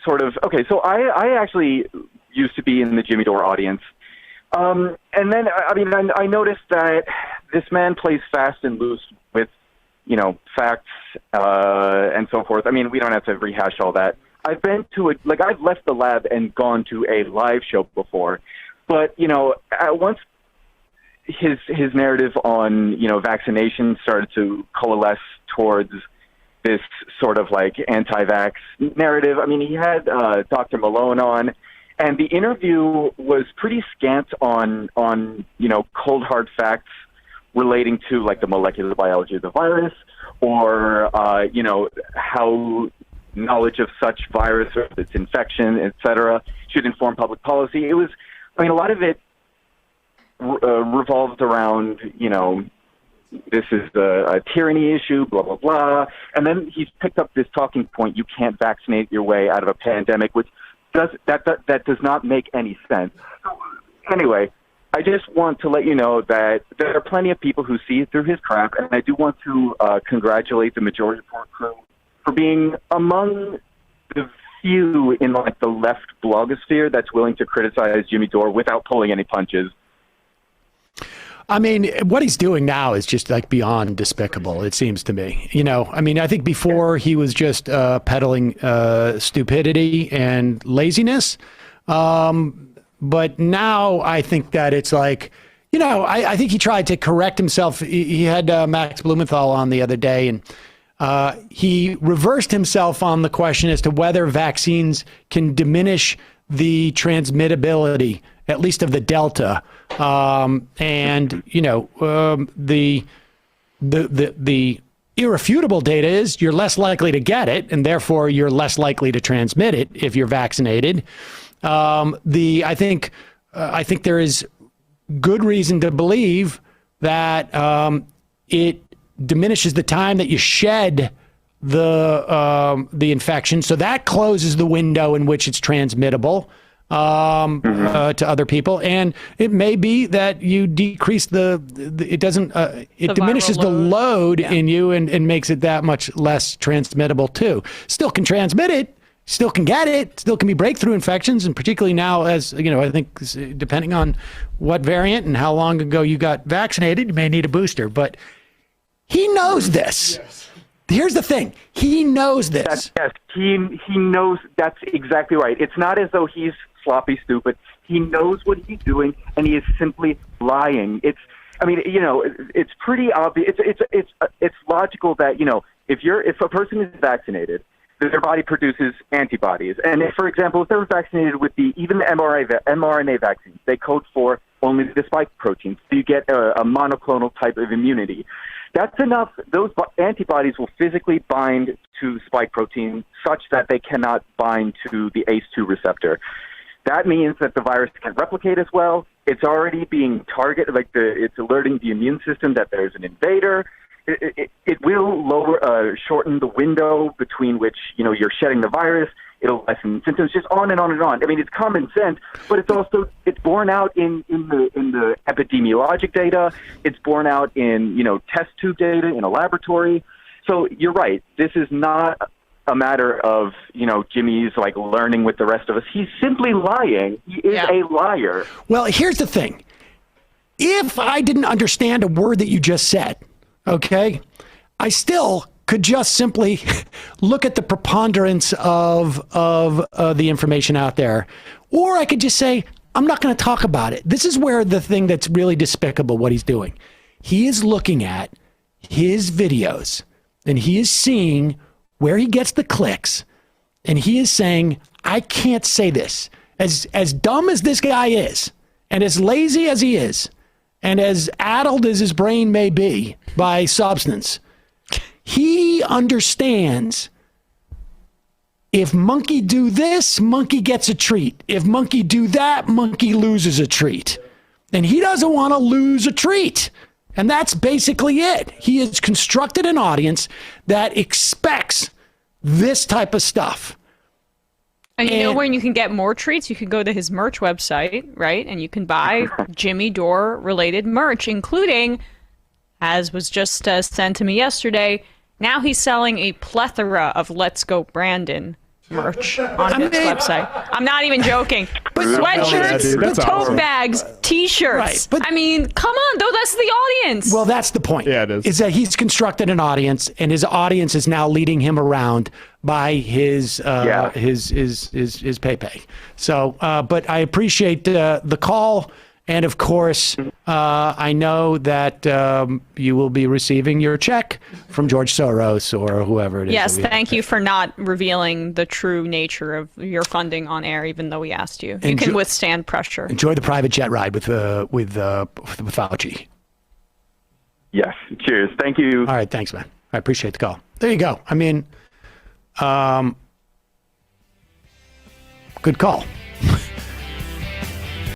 sort of, okay, so I actually used to be in the Jimmy Dore audience. And then, I noticed that this man plays fast and loose with, facts and so forth. I mean, we don't have to rehash all that. I've been to I've left the lab and gone to a live show before, but, once his narrative on, vaccination started to coalesce towards this sort of anti-vax narrative. I mean, he had Dr. Malone on, and the interview was pretty scant on cold hard facts relating to the molecular biology of the virus, or how knowledge of such virus or its infection, etc., should inform public policy. It was, a lot of it revolved around, this is a tyranny issue, blah, blah, blah. And then he's picked up this talking point, you can't vaccinate your way out of a pandemic, which does not make any sense. Anyway, I just want to let you know that there are plenty of people who see through his crap, and I do want to congratulate the Majority Report crew for being among the few in the left blogosphere that's willing to criticize Jimmy Dore without pulling any punches. I mean, what he's doing now is just beyond despicable, it seems to me. I think before he was just peddling stupidity and laziness. But now I think that it's I think he tried to correct himself. He had Max Blumenthal on the other day, and he reversed himself on the question as to whether vaccines can diminish the transmittability, at least of the Delta. The irrefutable data is you're less likely to get it, and therefore you're less likely to transmit it if you're vaccinated. I think there is good reason to believe that it diminishes the time that you shed the infection, so that closes the window in which it's transmittable to other people, and it may be that you decrease it diminishes the load in you and makes it that much less transmittable too. Still can transmit it. Still can get it, still can be breakthrough infections, and particularly now, as I think, depending on what variant and how long ago you got vaccinated, you may need a booster. But he knows this. Yes. Here's the thing: he knows this. Yes, he knows. That's exactly right. It's not as though he's sloppy stupid. He knows what he's doing, and he is simply lying. It's pretty obvious. It's logical that if a person is vaccinated, their body produces antibodies. And if, for example, if they were vaccinated with even the mRNA vaccines, they code for only the spike proteins. So you get a monoclonal type of immunity. That's enough. Those antibodies will physically bind to spike protein such that they cannot bind to the ACE2 receptor. That means that the virus can replicate as well. It's already being targeted, it's alerting the immune system that there's an invader. It will shorten the window between which, you're shedding the virus. It'll lessen symptoms, just on and on and on. I mean, it's common sense, but it's borne out in the epidemiologic data. It's borne out in, test tube data in a laboratory. So you're right. This is not a matter of, Jimmy's learning with the rest of us. He's simply lying. He is a liar. Well, here's the thing. If I didn't understand a word that you just said, okay, I still could just simply look at the preponderance of the information out there. Or I could just say, I'm not going to talk about it. This is where the thing that's really despicable, what he's doing. He is looking at his videos, and he is seeing where he gets the clicks, and he is saying, I can't say this. As dumb as this guy is, and as lazy as he is, and as addled as his brain may be by substance, he understands if monkey do this, monkey gets a treat. If monkey do that, monkey loses a treat. And he doesn't want to lose a treat. And that's basically it. He has constructed an audience that expects this type of stuff. And you know where you can get more treats? You can go to his merch website, right? And you can buy Jimmy Dore related merch, including, as was just sent to me yesterday, now he's selling a plethora of Let's Go Brandon merch on his website. I'm not even joking. But sweatshirts, that's tote awesome. bags, T-shirts. Right, but- I mean, come on, though. That's the audience. Well, that's the point. Yeah, it is. Is that he's constructed an audience, and his audience is now leading him around by his his pay. So, but I appreciate the call, and of course, I know that you will be receiving your check from George Soros or whoever it is. yes, thank you for not revealing the true nature of your funding on air, even though we asked you. You can withstand pressure. Enjoy the private jet ride with Fauci. Yes. Cheers. Thank you. All right, thanks, man. I appreciate the call. There you go. I mean, good call.